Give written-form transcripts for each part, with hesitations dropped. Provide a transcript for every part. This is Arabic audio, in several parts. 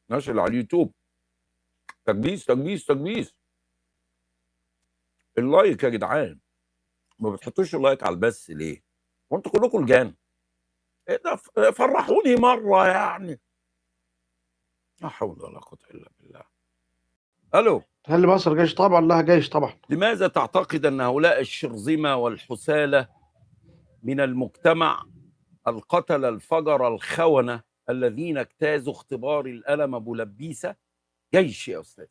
ناشر على اليوتيوب. تكبيس تكبيس تكبيس. اللايك يا جدعان، ما بتحطوش اللايك على البث ليه؟ وانتوا كلكم لجان. ايه ده؟ فرحوني مره يعني. لا حول ولا قوه الا بالله. الو. هل مصر جيش؟ طبعا لها جيش طبعا. لماذا تعتقد ان هؤلاء الشرذمه والحساله من المجتمع، القتله الفجر الخونه الذين اجتازوا اختبار القلم ابو لبيسه، جيش يا استاذ؟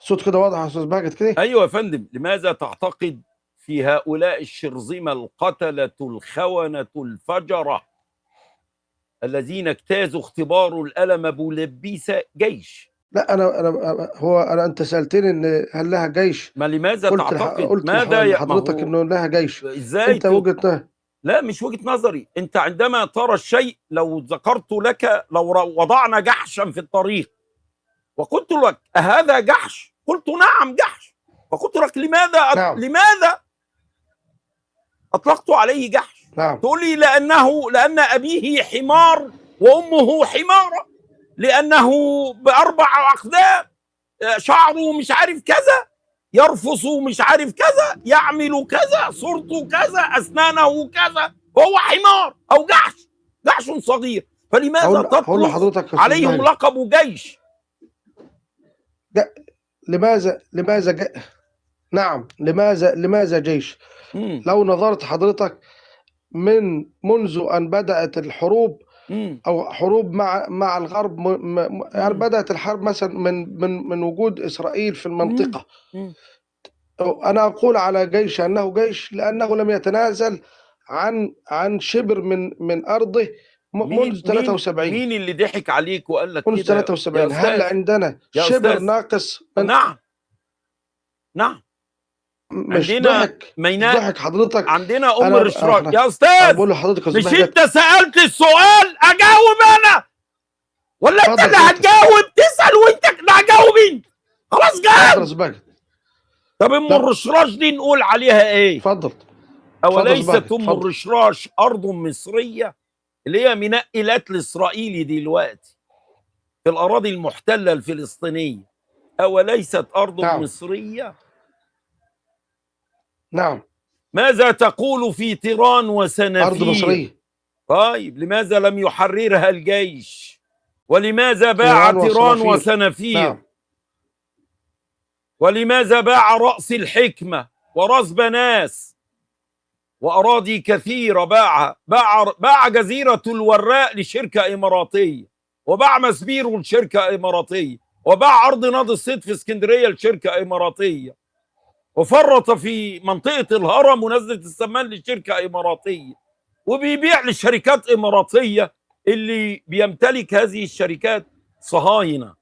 الصوت كده واضح يا استاذ باجت كده؟ ايوه يا فندم. لماذا تعتقد في هؤلاء الشرذمه القتله الخونه الفجره الذين اجتازوا اختبار القلم ابو لبيسه جيش؟ لا انا انت سالتني ان هل لها جيش؟ ما لماذا تعتقد؟ قلت ماذا لحضرتك انه لها جيش. ازاي انت وجهة لا مش وجهة نظري. انت عندما ترى الشيء، لو ذكرت لك، لو وضعنا جحشا في الطريق وقلت لك أهذا جحش؟ قلت نعم جحش. فقلت لك نعم. لماذا أطلقت عليه جحش؟ نعم. تقول لي لأن أبيه حمار وأمه حمارة، لأنه بأربع أقدام، شعره مش عارف كذا، يرفص مش عارف كذا، يعمل كذا، صورته كذا، أسنانه كذا، فهو حمار أو جحش صغير. فلماذا تطلق عليهم لقب جيش؟ نعم. لماذا جيش؟ لو نظرت حضرتك منذ أن بدأت الحروب أو حروب مع الغرب، يعني بدأت الحرب مثلا من وجود إسرائيل في المنطقة. أنا أقول على جيش أنه جيش لأنه لم يتنازل عن شبر من أرضه منذ 73. مين اللي ضحك عليك وقال لك منذ 73؟ هل عندنا شبر ناقص؟ نعم. مش ضحك حضرتك. عندنا رشراك يا استاذ. بقول لحضرتك مش انت سالت السؤال اجاوب انا ولا انت اللي هتجاوب؟ تسال وانت اللي هتجاوب انت. خلاص جاوب. طب الرشراش دي نقول عليها ايه؟ اتفضل. اوليست الرشراش ارض مصريه اللي هي منقلات الاسرائيلي دلوقتي في الاراضي المحتله الفلسطينيه؟ اوليست ارض مصريه؟ نعم. ماذا تقول في طيران وسنافير؟ أرض مصرية. طيب لماذا لم يحررها الجيش؟ ولماذا باع طيران وسنافير؟ نعم. ولماذا باع رأس الحكمة ورأس بناس وأراضي كثيرة؟ باع جزيرة الوراء لشركة إماراتية، وباع مسبيرو لشركة إماراتية، وباع أرض ناضي الصيد في اسكندرية لشركة إماراتية، وفرط في منطقة الهرم ونزلة السمان لشركة إماراتية، وبيبيع لشركات إماراتية اللي بيمتلك هذه الشركات صهاينة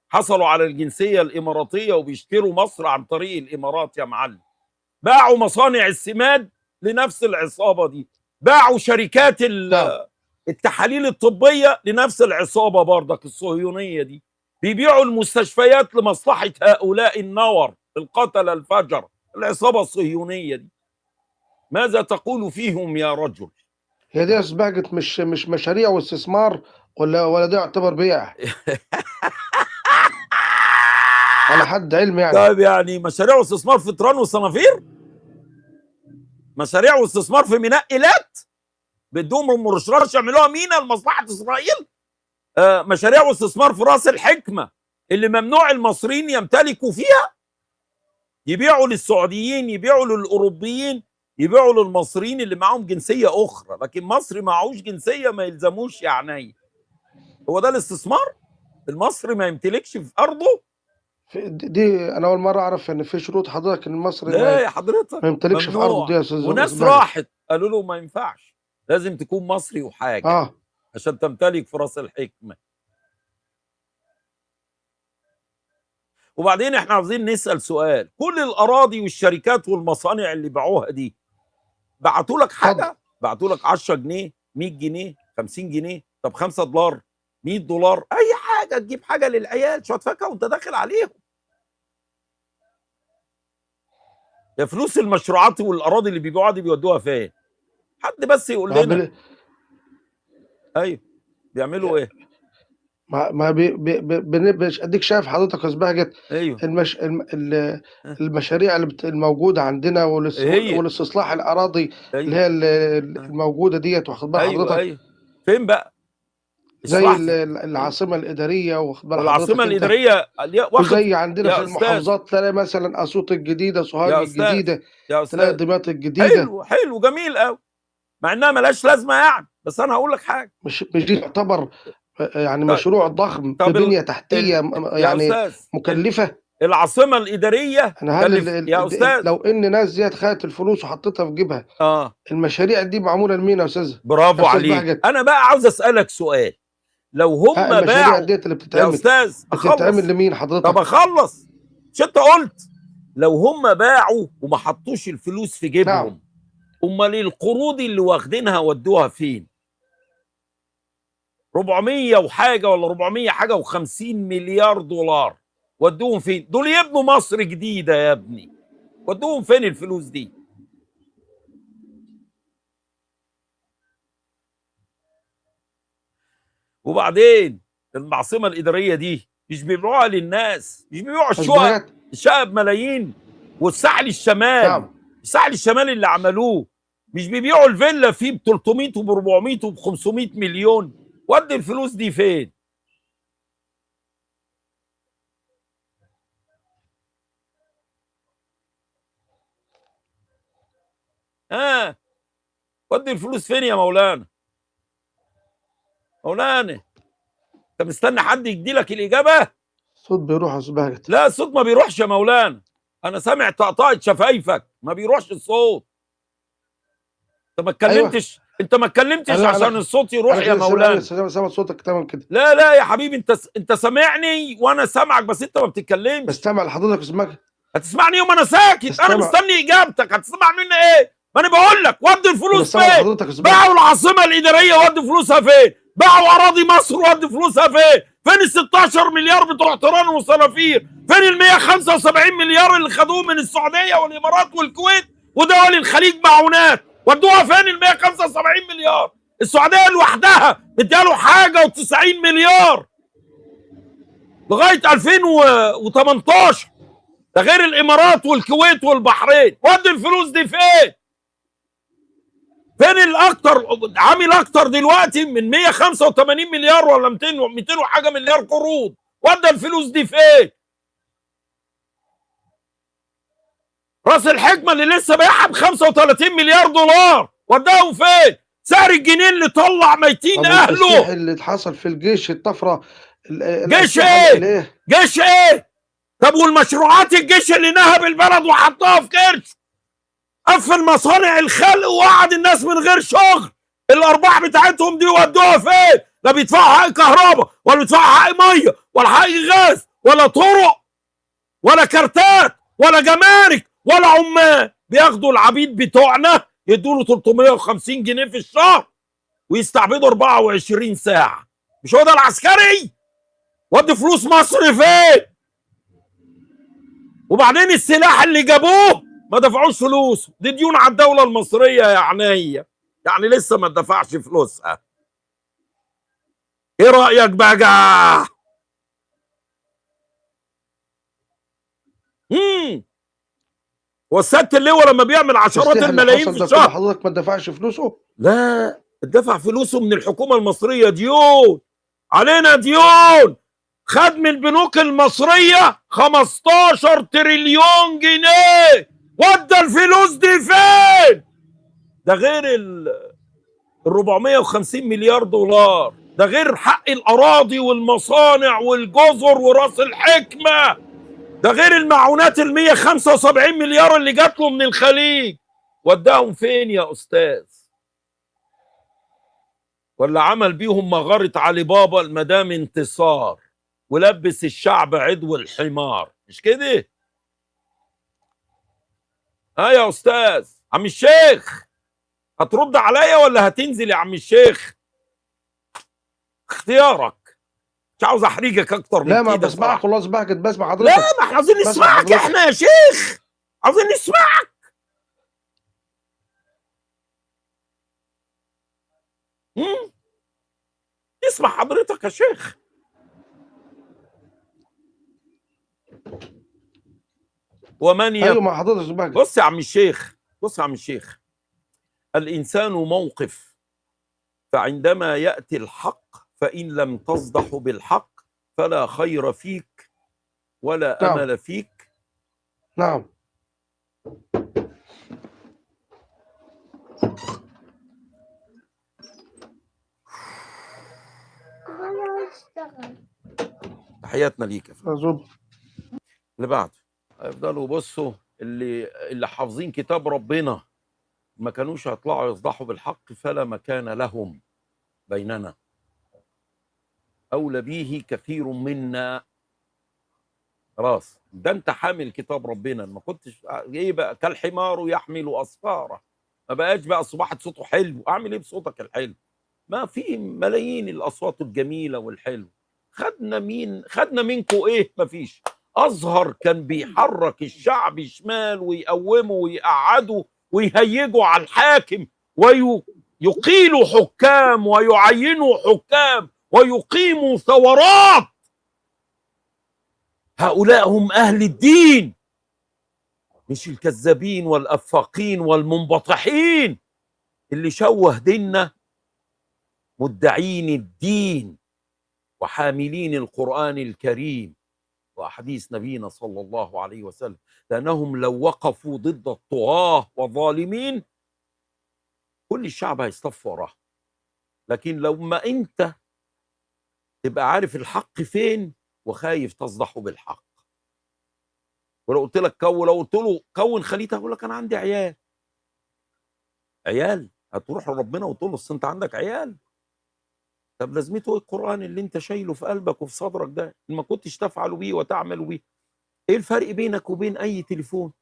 حصلوا على الجنسية الإماراتية وبيشتروا مصر عن طريق الإمارات يا معلم. باعوا مصانع السماد لنفس العصابة دي، باعوا شركات التحاليل الطبية لنفس العصابة برضك الصهيونية دي، بيبيعوا المستشفيات لمصلحة هؤلاء النور القتلة الفجر العصابة الصهيونية دي. ماذا تقول فيهم يا رجل؟ هي دي أسباجت مش مشاريع واستثمار ولا ده يعتبر بيع؟ على حد علمي يعني. طيب يعني مشاريع واستثمار في طيران وصنافير؟ مشاريع واستثمار في منقلات بدهم رشراش يعملوها مينا لمصلحة إسرائيل؟ مشاريع واستثمار في راس الحكمة اللي ممنوع المصريين يمتلكوا فيها، يبيعوا للسعوديين، يبيعوا للأوروبيين، يبيعوا للمصريين اللي معهم جنسية أخرى، لكن مصري معهوش جنسية ما يلزموش يعني. هو ده الاستثمار؟ المصري ما يمتلكش في أرضه؟ دي أنا أول مرة أعرف إن في شروط حضرتك إن المصري لا يا حضرتك ما يمتلكش في أرضه دي يا أستاذ. وناس راحت قالوا له ما ينفعش، لازم تكون مصري وحاجة عشان تمتلك في راس الحكمة. وبعدين احنا عاوزين نسأل سؤال، كل الأراضي والشركات والمصانع اللي باعوها دي بعتوا لك حاجة؟ بعتوا لك 10 جنيه 100 جنيه 50 جنيه؟ طب 5 دولار 100 دولار أي حاجة تجيب حاجة للعيال شوية فاكهة وأنت داخل عليهم. يا فلوس المشروعات والأراضي اللي بيبيعوها دي بيودوها فين؟ حد بس يقول لنا. ايوه بيعملوا ايه؟ ما مش اديك شايف حضرتك يا بهجت ايوه المشاريع الموجوده عندنا هي والاستصلاح الاراضي اللي ايوه هي الموجوده ديت، واخد بال ايوه حضرتك، ايوه فين بقى زي اصلاح ايوه العاصمه الاداريه، واخد بال والعاصمه حضرتك انت، الاداريه واخد. وزي عندنا في يا استاذ المحافظات تلاقي مثلا اسيوط الجديده، سوهاج يا استاذ الجديده، يا تلاقي استاذ دمياط الجديده. حلو حلو جميل قوي، مع انها ملهاش لازمه يعني، بس انا هقول لك حاجه. مش دي تعتبر يعني طيب مشروع ضخم طب ببنيه تحتيه يا يعني استاذ مكلفه؟ العاصمه الاداريه انا هل كلف يا استاذ. لو ان ناس زيت خدت الفلوس وحطيتها في جيبها، اه المشاريع دي معموله لمين يا استاذ؟ يا برافو استاذ عليك، بهجت، انا بقى عاوز اسالك سؤال. لو هم المشاريع باعوا ديت اللي يا بتتعمل استاذ بتتعمل اخلص. لمين طب حضرتك؟ اخلص، مش انت قلت لو هم باعوا وما حطوش الفلوس في نعم. جيبهم، امال القروض اللي واخدينها ودوها فين؟ 400 وحاجه ولا 400 حاجه و50 مليار دولار ودوهم فين؟ دول يبنوا مصر جديده يا ابني، ودوهم فين الفلوس دي؟ وبعدين العاصمه الاداريه دي مش بيبيعوها للناس، مش بيبيعوا استاذ الشقق، بهجت، الشقق بملايين. والساحل الشمالي، نعم. الساحل الشمالي اللي عملوه مش بيبيعوا الفيلا فيه ب 300 وب 400 وب 500 مليون؟ ودي الفلوس دي فين؟ ها ودي الفلوس فين يا مولانا؟ مولانا انت مستني حد يدي لك الاجابه؟ الصوت بيروح يا استاذ بهجت. لا الصوت ما بيروحش يا مولانا، انا سامع طقطقه شفايفك، ما بيروحش الصوت. انت ما ايوه، اتكلمتش، انت ما اتكلمتش عشان الصوت يروح انا يا كده سامع، ايوه مولانا. سامع صوتك تمام كده. لا لا يا حبيبي، انت سامعني وانا سامعك، بس انت ما بتتكلمش. بستمع لحضرتك يا استاذ بهجت. هتسمعني يوم انا ساكت؟ انا بستمع مستني اجابتك، هتسمع مني ايه؟ ما انا بقول لك ودي الفلوس بستمع فين؟ لحضرتك يا استاذ بهجت. باعوا العاصمه الاداريه ودي فلوسها فين؟ باعوا اراضي مصر ودي فلوسها فين؟ فين ال 16 مليار بتوع طيران وصنافير؟ فين ال 175 مليار اللي خدوهم من السعوديه والامارات والكويت ودول الخليج معونات؟ ودوها فين ال 175 مليار؟ السعوديه لوحدها اداله حاجه و90 مليار لغايه 2018، ده غير الامارات والكويت والبحرين. ودي الفلوس دي فين؟ فين الاكتر؟ عامل اكتر دلوقتي من 185 مليار ولا 200 وحاجه مليار قروض. ودي الفلوس دي فين؟ راس الحكمه اللي لسه بايعها ب 35 مليار دولار وداهم فين؟ سعر الجنيه اللي طلع ميتين طب والتسليح اهله. اللي اتحصل في الجيش، الطفره، جيش الاسلحه اللي ايه؟ ايه؟ جيش ايه؟ طب والمشروعات الجيش اللي نهب البلد وحطها في كرش، قفل مصانع الخلق وقعد الناس من غير شغل، الارباح بتاعتهم دي ودوها فين؟ لا بيدفعوا حق كهرباء ولا بيدفعوا حق ميه ولا حق غاز ولا طرق ولا كارتات ولا جمارك ولا عمال. بياخدوا العبيد بتوعنا يدوا له 350 جنيه في الشهر ويستعبدوا 24 ساعه. مش هو ده العسكري؟ ودي فلوس مصر فين؟ وبعدين السلاح اللي جابوه ما دفعوش فلوس، دي ديون على الدولة المصرية يا عينيا، يعني لسه ما دفعش فلوسها. ايه رأيك بقى؟ والسيادة اللواء لما بيعمل عشرات التسليح اللي الملايين حصل في ده كله الشهر، حضرتك ما دفعش فلوسه؟ لا اتدفع فلوسه من الحكومة المصرية، ديون علينا ديون. خد من البنوك المصرية 15 تريليون جنيه. ودى الفلوس دي فين؟ ده غير ال 450 مليار دولار، ده غير حق الأراضي والمصانع والجزر وراس الحكمة، ده غير المعونات ال 175 مليار اللي جات له من الخليج. وداهم فين يا أستاذ؟ ولا عمل بيهم مغارة علي بابا المدام انتصار ولبس الشعب عدو الحمار؟ مش كده؟ ها يا أستاذ عم الشيخ، هترد عليا ولا هتنزل يا عم الشيخ؟ اختيارك، مش عاوز احرجك اكتر من لا، ما كده بسمعك صراحه. والله صباحك، بسمع لا حضرتك. ما احنا عاوزين بسمع نسمعك حضرتك. احنا يا شيخ، عاوزين نسمعك. نسمع حضرتك يا شيخ. ومن ايوه مع حضرتك بقى. بص يا عم الشيخ، بص يا عم الشيخ، الإنسان موقف، فعندما يأتي الحق فإن لم تصدح بالحق فلا خير فيك ولا نعم أمل فيك. نعم. تحياتنا ليك يا فندم. أظن. اللي بعده هيفضلوا بصوا، اللي حافظين كتاب ربنا ما كانوش هيطلعوا يصدحوا بالحق فلا مكان لهم بيننا، أولى به كثير منا. خلاص، ده انت حامل كتاب ربنا، ما كنتش ايه بقى كالحمار يحمل اسفاره، ما بقاش بقى صباحة صوته حلو، اعمل ايه بصوتك الحلو؟ ما في ملايين الاصوات الجميله والحلو، خدنا منكم ايه؟ ما فيش. ازهر كان بيحرك الشعب شمال ويقومه ويقعده ويهيجوا على الحاكم ويقيلوا حكام ويعينوا حكام ويقيموا ثورات. هؤلاء هم أهل الدين، مش الكذابين والأفاقين والمنبطحين اللي شوه ديننا، مدعين الدين وحاملين القرآن الكريم وأحاديث نبينا صلى الله عليه وسلم، لأنهم لو وقفوا ضد الطغاة والظالمين كل الشعب هيصطف وراه. لكن لو ما أنت تبقى عارف الحق فين وخايف تصدح بالحق، ولو قلت لك لو قلت له كون خليته هيقول لك انا عندي عيال هتروح لربنا وتقول له اصل انت عندك عيال؟ طب لازمته ايه القران اللي انت شايله في قلبك وفي صدرك ده ما كنتش تفعل بيه وتعمل بيه؟ ايه الفرق بينك وبين اي تليفون؟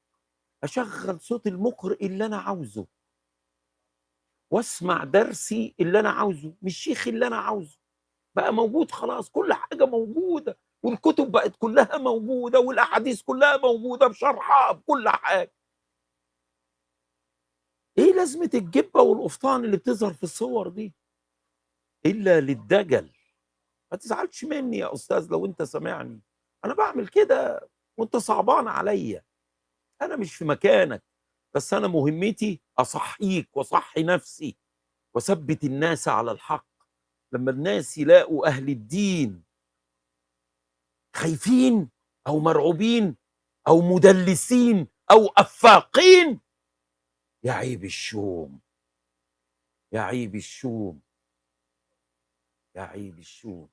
اشغل صوت المقرئ اللي انا عاوزه واسمع درسي اللي انا عاوزه، مش شيخ اللي انا عاوزه. بقى موجود خلاص، كل حاجه موجوده، والكتب بقت كلها موجوده، والاحاديث كلها موجوده بشرحها بكل حاجه. ايه لازمه الجبه والقفطان اللي بتظهر في الصور دي الا للدجل؟ ما تزعلش مني يا استاذ لو انت سامعني، انا بعمل كده وانت صعبان عليا، انا مش في مكانك، بس انا مهمتي اصحيك واصحي نفسي واثبت الناس على الحق. لما الناس يلاقوا اهل الدين خايفين او مرعوبين او مدلسين او افاقين، يا عيب الشوم، يا عيب الشوم، يا عيب الشوم.